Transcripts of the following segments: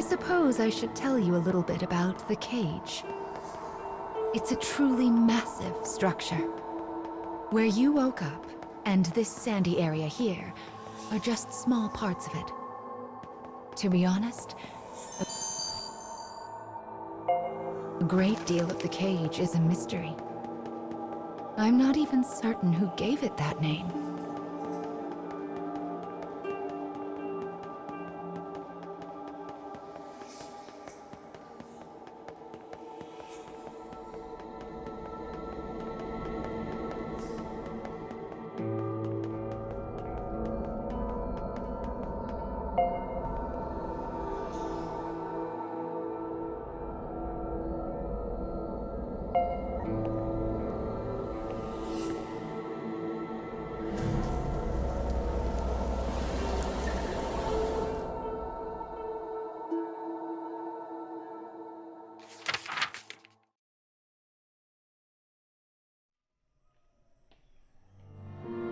I suppose I should tell you a little bit about the cage. It's a truly massive structure. Where you woke up, and this sandy area here, are just small parts of it. To be honest, a great deal of the cage is a mystery. I'm not even certain who gave it that name.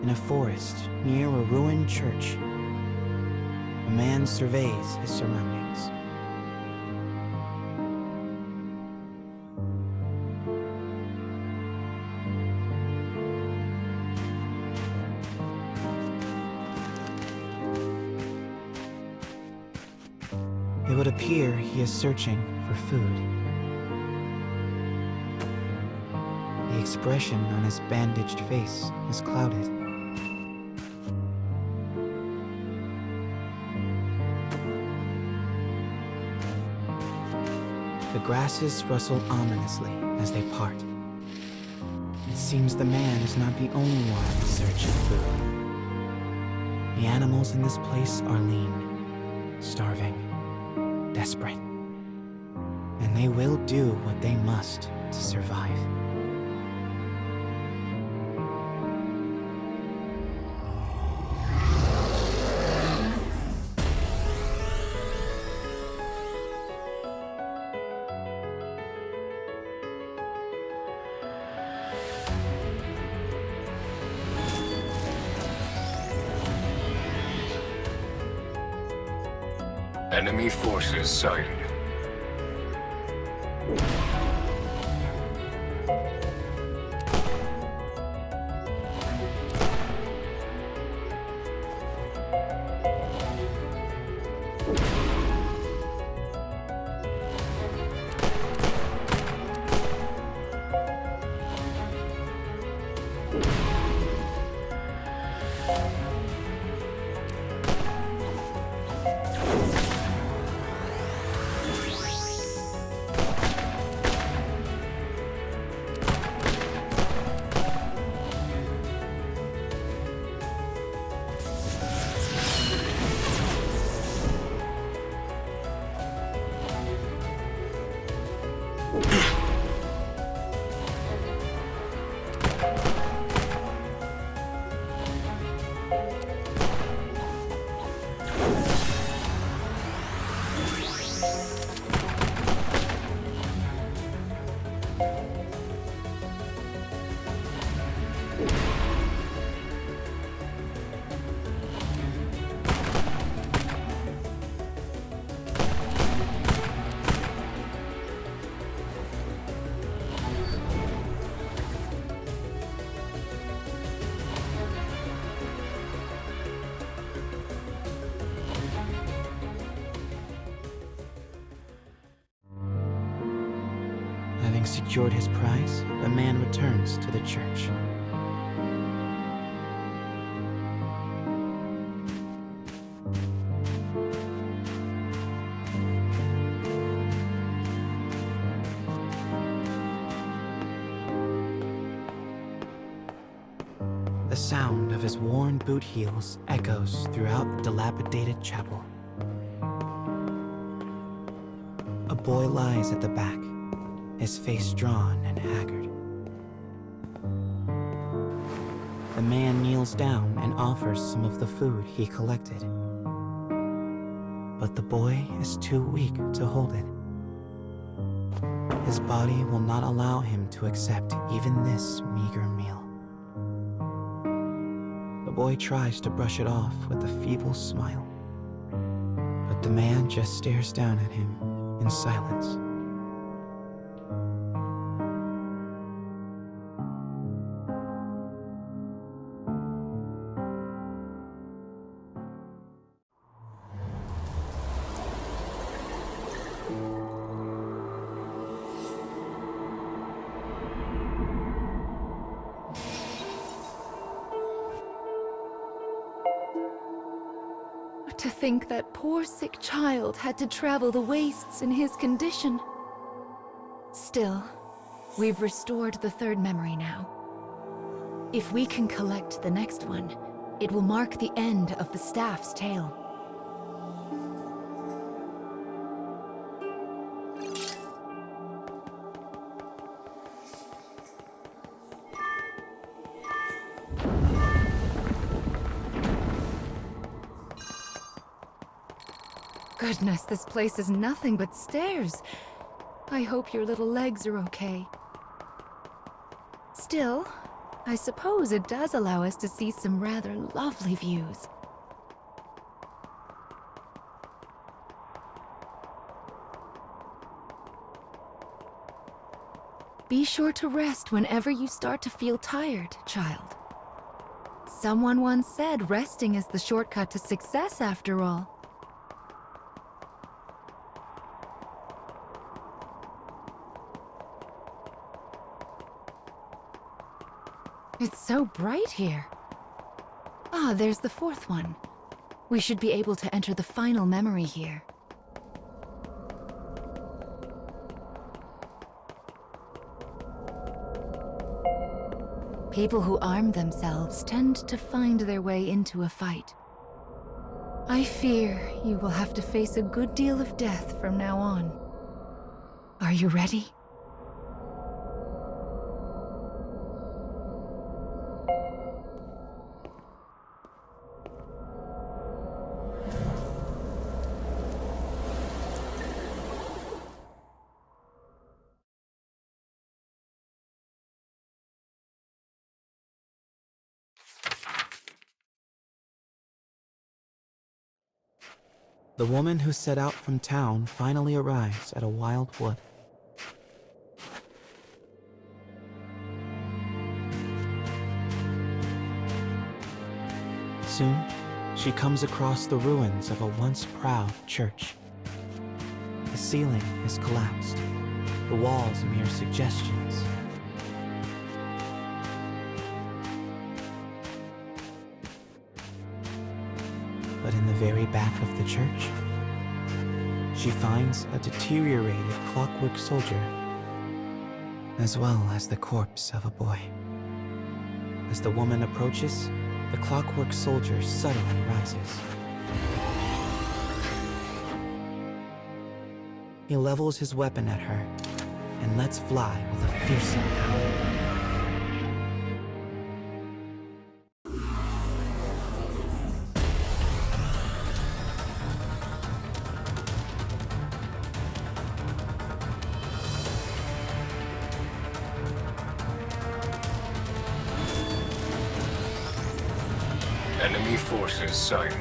In a forest near a ruined church, a man surveys his surroundings. It would appear he is searching for food. The expression on his bandaged face is clouded. The grasses rustle ominously as they part. It seems the man is not the only one in search of food. The animals in this place are lean, starving, desperate, and they will do what they must to survive. Enemy forces sighted. Having secured his prize, the man returns to the church. The sound of his worn boot heels echoes throughout the dilapidated chapel. A boy lies at the back, his face drawn and haggard. The man kneels down and offers some of the food he collected. But the boy is too weak to hold it. His body will not allow him to accept even this meager meal. The boy tries to brush it off with a feeble smile, but But the man just stares down at him in silence. To think that poor sick child had to travel the wastes in his condition. Still, we've restored the third memory now. If we can collect the next one, it will mark the end of the staff's tale. Goodness, this place is nothing but stairs. I hope your little legs are okay. Still, I suppose it does allow us to see some rather lovely views. Be sure to rest whenever you start to feel tired, child. Someone once said resting is the shortcut to success after all. It's so bright here. Ah, there's the fourth one. We should be able to enter the final memory here. People who arm themselves tend to find their way into a fight. I fear you will have to face a good deal of death from now on. Are you ready? The woman who set out from town finally arrives at a wild wood. Soon, she comes across the ruins of a once proud church. The ceiling is collapsed, the walls mere suggestions. But in the very back of the church, she finds a deteriorated clockwork soldier, as well as the corpse of a boy. As the woman approaches, the clockwork soldier suddenly rises. He levels his weapon at her and lets fly with a fearsome howl. Enemy forces sighted.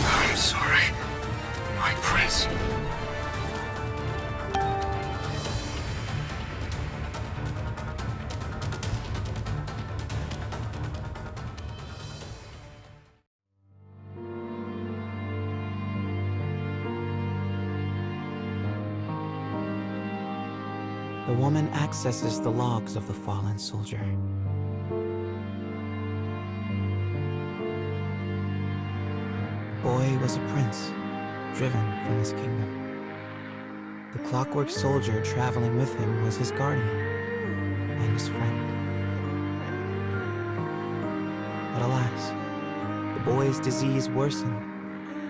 I'm sorry, my prince. The woman accesses the logs of the fallen soldier. Boy was a prince, driven from his kingdom. The clockwork soldier traveling with him was his guardian and his friend. But alas, the boy's disease worsened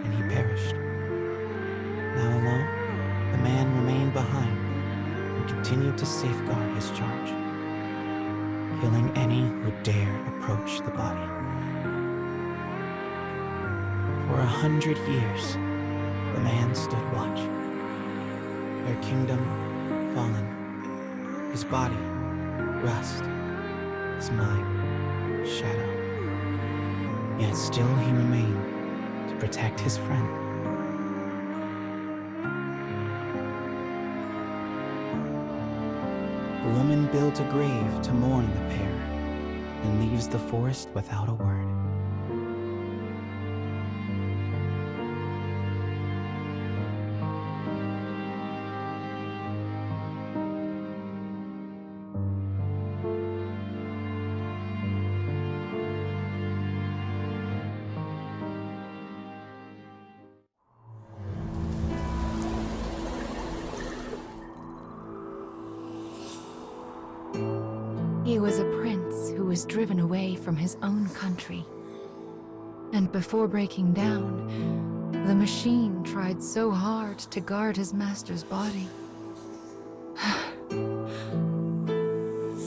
and he perished. Now alone, the man remained behind and continued to safeguard his charge, killing any who dared approach the body. For 100 years, the man stood watch. Their kingdom fallen, his body rust, his mind shadow. Yet still he remained to protect his friend. The woman builds a grave to mourn the pair and leaves the forest without a word. He was a prince who was driven away from his own country. And before breaking down, the machine tried so hard to guard his master's body.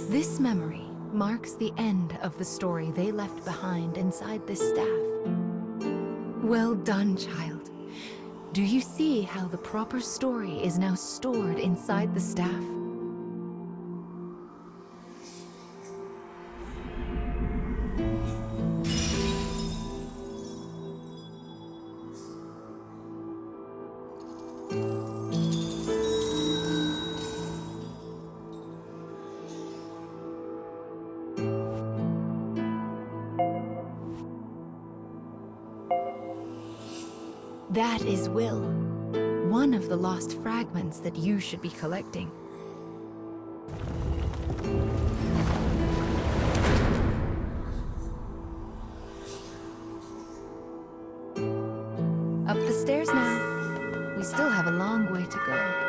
This memory marks the end of the story they left behind inside this staff. Well done, child. Do you see how the proper story is now stored inside the staff? That is Will, one of the lost fragments that you should be collecting. Up the stairs now. We still have a long way to go.